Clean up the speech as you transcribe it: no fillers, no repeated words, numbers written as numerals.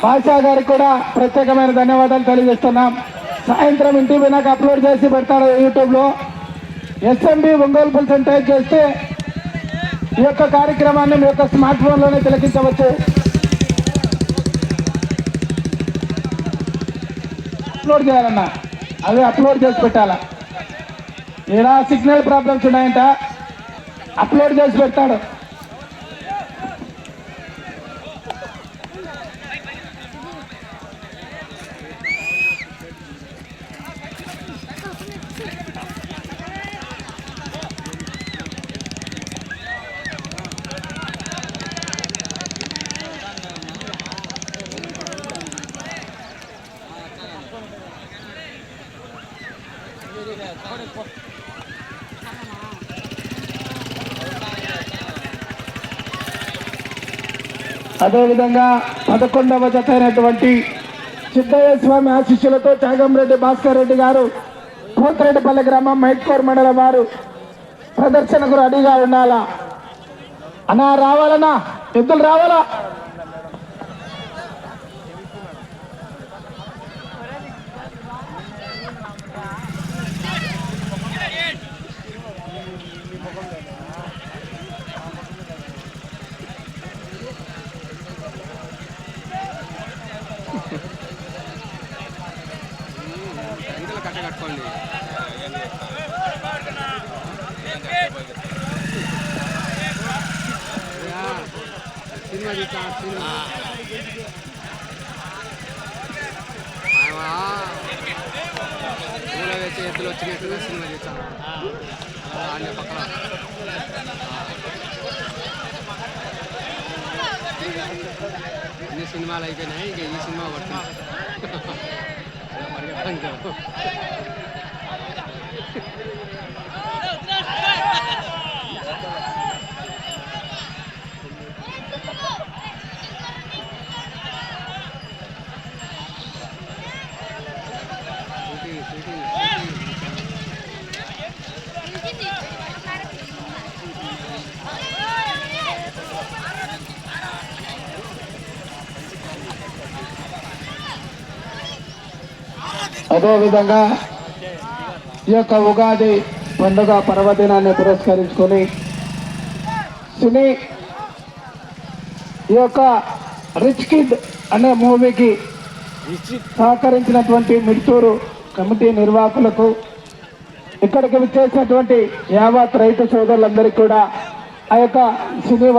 బాషా గారికి కూడా ప్రత్యేకమైన ధన్యవాదాలు తెలియజేస్తున్నాం. సాయంత్రం ఇంటికి పోయినాక అప్లోడ్ చేసి పెడతాడు యూట్యూబ్లో. ఎస్ఎంబి ఒంగోలు పుల్స్ టైప్ చేస్తే ఈ యొక్క కార్యక్రమాన్ని మీ యొక్క స్మార్ట్ ఫోన్లోనే తిలకించవచ్చు. అప్లోడ్ చేయాలన్నా అవి అప్లోడ్ చేసి పెట్టాలా. ఇలా సిగ్నల్ ప్రాబ్లమ్స్ ఉన్నాయంట, అప్లోడ్ చేసి పెడతాడు. అదేవిధంగా 11వ జత అయినటువంటి సిద్ధయ్య స్వామి ఆశీస్సులతో చాగంరెడ్డి భాస్కర్ రెడ్డి గారు కోతిరెడ్డిపల్లి గ్రామం మైట్కోర్ మండలం వారు ప్రదర్శనకు రెడీగా ఉండాలా. అన్నా రావాలన్నా, ఎద్దులు రావాలా. కట్టుకోండి సినిమా చూస్తా సినిమా పూల వేసే ఎద్దులు వచ్చినట్టుగా సినిమా చూస్తాను అన్ని పక్కన అన్ని సినిమాలు అయిపోయినాయి. ఇంకా ఈ సినిమా పడుతుంది అదేవిధంగా ఈ యొక్క ఉగాది పండుగ పర్వదినాన్ని పురస్కరించుకొని సినీ ఈ యొక్క రిచ్ కిడ్ అనే మూవీకి సహకరించినటువంటి మిడ్తూరు కమిటీ నిర్వాహకులకు, ఇక్కడికి విచ్చేసినటువంటి యావత్ రైతు సోదరులందరికీ కూడా ఆ యొక్క సినీ